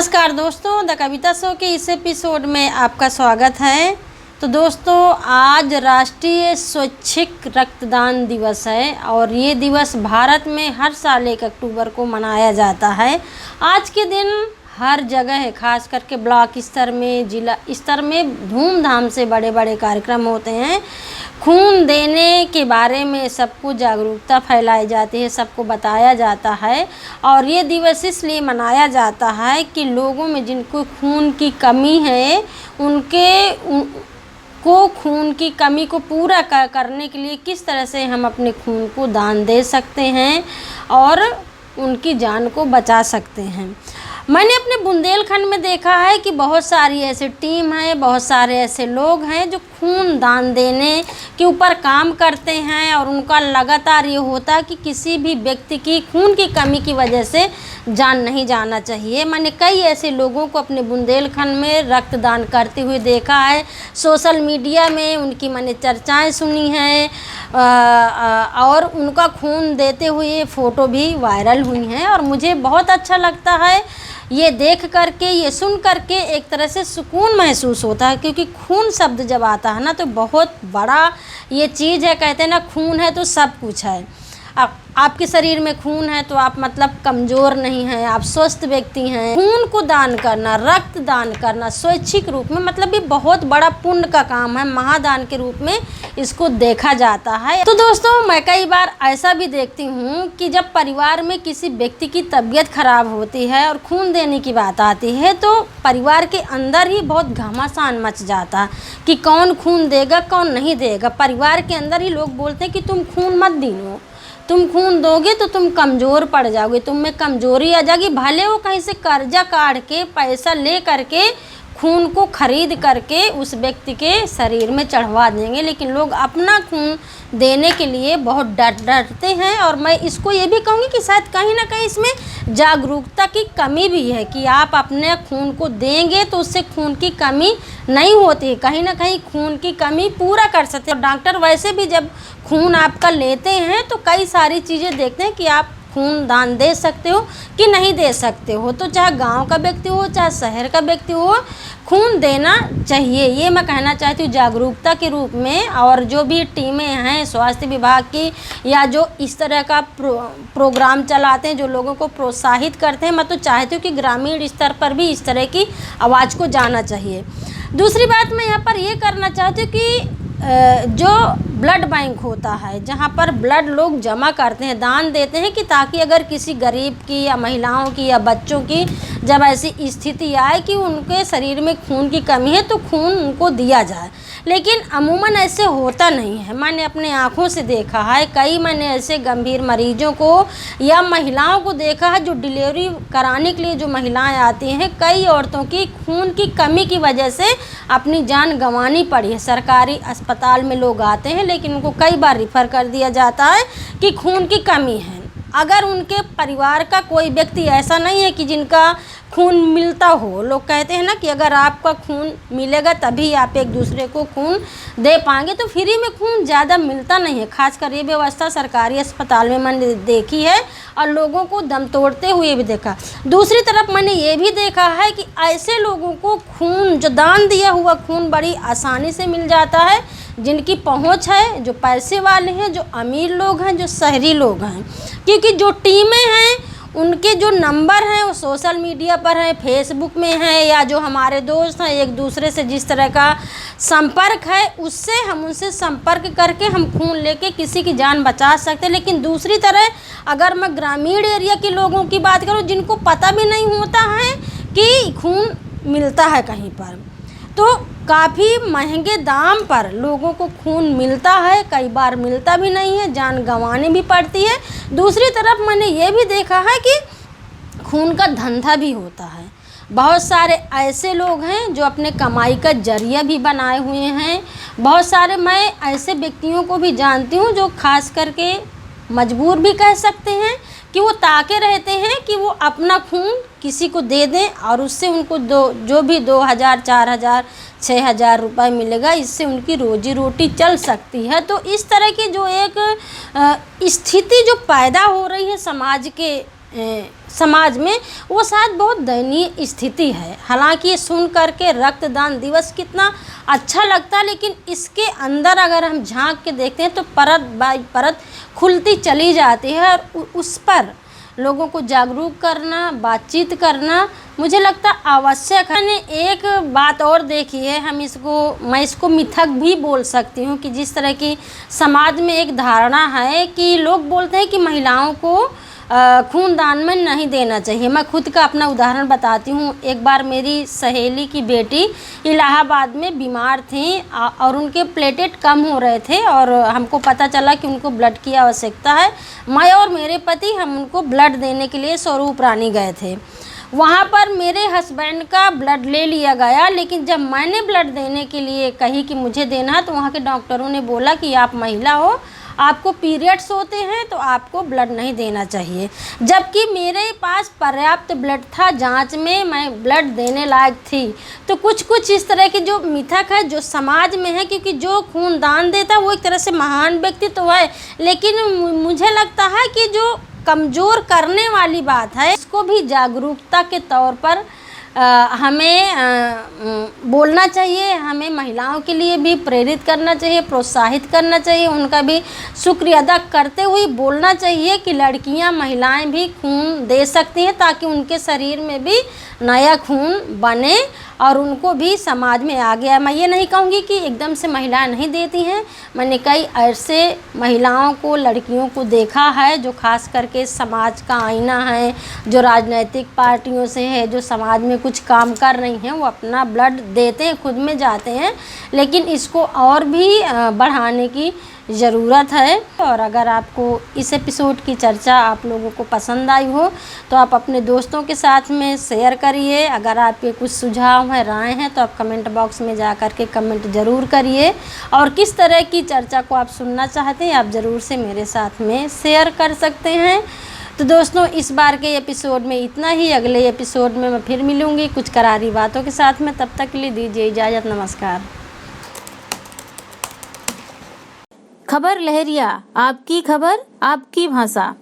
नमस्कार दोस्तों, the Kavita show के इस एपिसोड में आपका स्वागत है। तो दोस्तों, आज राष्ट्रीय स्वैच्छिक रक्तदान दिवस है और ये दिवस भारत में हर साल 1 अक्टूबर को मनाया जाता है। आज के दिन हर जगह, खास करके ब्लॉक स्तर में, जिला स्तर में धूमधाम से बड़े बड़े कार्यक्रम होते हैं। खून देने के बारे में सबको जागरूकता फैलाई जाती है, सबको बताया जाता है। और ये दिवस इसलिए मनाया जाता है कि लोगों में जिनको खून की कमी है को खून की कमी को पूरा करने के लिए किस तरह से हम अपने खून को दान दे सकते हैं और उनकी जान को बचा सकते हैं। मैंने अपने बुंदेलखंड में देखा है कि बहुत सारी ऐसी टीम है, बहुत सारे ऐसे लोग हैं जो खून दान देने के ऊपर काम करते हैं और उनका लगातार ये होता है कि किसी भी व्यक्ति की खून की कमी की वजह से जान नहीं जाना चाहिए। मैंने कई ऐसे लोगों को अपने बुंदेलखंड में रक्तदान करते हुए देखा है। सोशल मीडिया में उनकी मैंने चर्चाएं सुनी हैं और उनका खून देते हुए फ़ोटो भी वायरल हुई हैं और मुझे बहुत अच्छा लगता है ये देख करके, ये सुन करके। एक तरह से सुकून महसूस होता है, क्योंकि खून शब्द जब आता है ना तो बहुत बड़ा ये चीज़ है। कहते हैं ना, खून है तो सब कुछ है। अब आपके शरीर में खून है तो आप मतलब कमज़ोर नहीं हैं, आप स्वस्थ व्यक्ति हैं। खून को दान करना, रक्त दान करना स्वैच्छिक रूप में मतलब ये बहुत बड़ा पुण्य का काम है। महादान के रूप में इसको देखा जाता है। तो दोस्तों, मैं कई बार ऐसा भी देखती हूँ कि जब परिवार में किसी व्यक्ति की तबीयत खराब होती है और खून देने की बात आती है तो परिवार के अंदर ही बहुत घमासान मच जाता है कि कौन खून देगा, कौन नहीं देगा। परिवार के अंदर ही लोग बोलते हैं कि तुम खून मत दीनो, तुम खून दोगे तो तुम कमज़ोर पड़ जाओगे, तुम में कमज़ोरी आ जाएगी। भले वो कहीं से कर्जा काट के पैसा ले करके खून को खरीद करके उस व्यक्ति के शरीर में चढ़वा देंगे, लेकिन लोग अपना खून देने के लिए बहुत डरते हैं। और मैं इसको ये भी कहूँगी कि शायद कहीं ना कहीं इसमें जागरूकता की कमी भी है कि आप अपने खून को देंगे तो उससे खून की कमी नहीं होती है, कहीं ना कहीं खून की कमी पूरा कर सकते हैं। डॉक्टर वैसे भी जब खून आपका लेते हैं तो कई सारी चीज़ें देखते हैं कि आप खून दान दे सकते हो कि नहीं दे सकते हो। तो चाहे गांव का व्यक्ति हो, चाहे शहर का व्यक्ति हो, खून देना चाहिए। ये मैं कहना चाहती हूँ जागरूकता के रूप में। और जो भी टीमें हैं स्वास्थ्य विभाग की या जो इस तरह का प्रोग्राम चलाते हैं, जो लोगों को प्रोत्साहित करते हैं, मैं तो चाहती हूँ कि ग्रामीण स्तर पर भी इस तरह की आवाज़ को जाना चाहिए। दूसरी बात मैं यहाँ पर ये करना चाहती हूँ कि जो ब्लड बैंक होता है, जहाँ पर ब्लड लोग जमा करते हैं, दान देते हैं, कि ताकि अगर किसी गरीब की या महिलाओं की या बच्चों की जब ऐसी स्थिति आए कि उनके शरीर में खून की कमी है तो खून उनको दिया जाए। लेकिन अमूमन ऐसे होता नहीं है। मैंने अपने आँखों से देखा है, कई मैंने ऐसे गंभीर मरीजों को या महिलाओं को देखा है जो डिलीवरी कराने के लिए जो महिलाएं आती हैं, कई औरतों की खून की कमी की वजह से अपनी जान गंवानी पड़ी है। सरकारी अस्पताल में लोग आते हैं लेकिन उनको कई बार रिफ़र कर दिया जाता है कि खून की कमी है। अगर उनके परिवार का कोई व्यक्ति ऐसा नहीं है कि जिनका खून मिलता हो, लोग कहते हैं ना कि अगर आपका खून मिलेगा तभी आप एक दूसरे को खून दे पाएंगे, तो फ्री में खून ज़्यादा मिलता नहीं है। खासकर ये व्यवस्था सरकारी अस्पताल में मैंने देखी है और लोगों को दम तोड़ते हुए भी देखा। दूसरी तरफ मैंने ये भी देखा है कि ऐसे लोगों को खून, जो दान दिया हुआ खून बड़ी आसानी से मिल जाता है, जिनकी पहुंच है, जो पैसे वाले हैं, जो अमीर लोग हैं, जो शहरी लोग हैं। क्योंकि जो टीमें हैं उनके जो नंबर हैं वो सोशल मीडिया पर हैं, फेसबुक में हैं, या जो हमारे दोस्त हैं एक दूसरे से जिस तरह का संपर्क है उससे हम उनसे संपर्क करके हम खून लेके किसी की जान बचा सकते हैं। लेकिन दूसरी तरह अगर मैं ग्रामीण एरिया के लोगों की बात करूं जिनको पता भी नहीं होता है कि खून मिलता है कहीं पर, तो काफ़ी महंगे दाम पर लोगों को खून मिलता है, कई बार मिलता भी नहीं है, जान गंवानी भी पड़ती है। दूसरी तरफ मैंने ये भी देखा है कि खून का धंधा भी होता है। बहुत सारे ऐसे लोग हैं जो अपने कमाई का जरिया भी बनाए हुए हैं। बहुत सारे मैं ऐसे व्यक्तियों को भी जानती हूँ जो खास करके मजबूर भी कह सकते हैं कि वो ताके रहते हैं कि वो अपना खून किसी को दे दें और उससे उनको जो भी 2000, 4000, 6000 रुपये मिलेगा, इससे उनकी रोजी रोटी चल सकती है। तो इस तरह की जो एक स्थिति जो पैदा हो रही है समाज के समाज में, वो शायद बहुत दयनीय स्थिति है। हालांकि ये सुन करके रक्तदान दिवस कितना अच्छा लगता है, लेकिन इसके अंदर अगर हम झांक के देखते हैं तो परत बाई परत खुलती चली जाती है, और उस पर लोगों को जागरूक करना, बातचीत करना मुझे लगता आवश्यक है। मैंने एक बात और देखी है, मैं इसको मिथक भी बोल सकती हूँ, कि जिस तरह की समाज में एक धारणा है कि लोग बोलते हैं कि महिलाओं को खून दान में नहीं देना चाहिए। मैं खुद का अपना उदाहरण बताती हूँ। एक बार मेरी सहेली की बेटी इलाहाबाद में बीमार थी और उनके प्लेटेट कम हो रहे थे, और हमको पता चला कि उनको ब्लड की आवश्यकता है। मैं और मेरे पति हम उनको ब्लड देने के लिए स्वरूप रानी गए थे। वहाँ पर मेरे हस्बैंड का ब्लड ले लिया गया, लेकिन जब मैंने ब्लड देने के लिए कही कि मुझे देना है, तो वहाँ के डॉक्टरों ने बोला कि आप महिला हो, आपको पीरियड्स होते हैं, तो आपको ब्लड नहीं देना चाहिए। जबकि मेरे पास पर्याप्त ब्लड था, जांच में मैं ब्लड देने लायक थी। तो कुछ इस तरह की जो मिथक है जो समाज में है, क्योंकि जो खून दान देता है वो एक तरह से महान व्यक्ति तो है, लेकिन मुझे लगता है कि जो कमज़ोर करने वाली बात है, इसको भी जागरूकता के तौर पर हमें बोलना चाहिए। हमें महिलाओं के लिए भी प्रेरित करना चाहिए, प्रोत्साहित करना चाहिए, उनका भी शुक्रिया अदा करते हुए बोलना चाहिए कि लड़कियां, महिलाएं भी खून दे सकती हैं, ताकि उनके शरीर में भी नया खून बने और उनको भी समाज में आगे आए। मैं ये नहीं कहूँगी कि एकदम से महिलाएं नहीं देती हैं। मैंने कई ऐसे महिलाओं को, लड़कियों को देखा है जो खास करके समाज का आईना है, जो राजनीतिक पार्टियों से है, जो समाज में कुछ काम कर रही हैं, वो अपना ब्लड देते हैं, खुद में जाते हैं, लेकिन इसको और भी बढ़ाने की ज़रूरत है। और अगर आपको इस एपिसोड की चर्चा आप लोगों को पसंद आई हो तो आप अपने दोस्तों के साथ में शेयर करिए। अगर आपके कुछ सुझाव हैं, राय हैं, तो आप कमेंट बॉक्स में जा कर के कमेंट ज़रूर करिए। और किस तरह की चर्चा को आप सुनना चाहते हैं, आप ज़रूर से मेरे साथ में शेयर कर सकते हैं। तो दोस्तों, इस बार के एपिसोड में इतना ही। अगले एपिसोड में मैं फिर मिलूँगी कुछ करारी बातों के साथ में। तब तक के लिए दीजिए इजाज़त। नमस्कार। खबर लहरिया, आपकी खबर आपकी भाषा।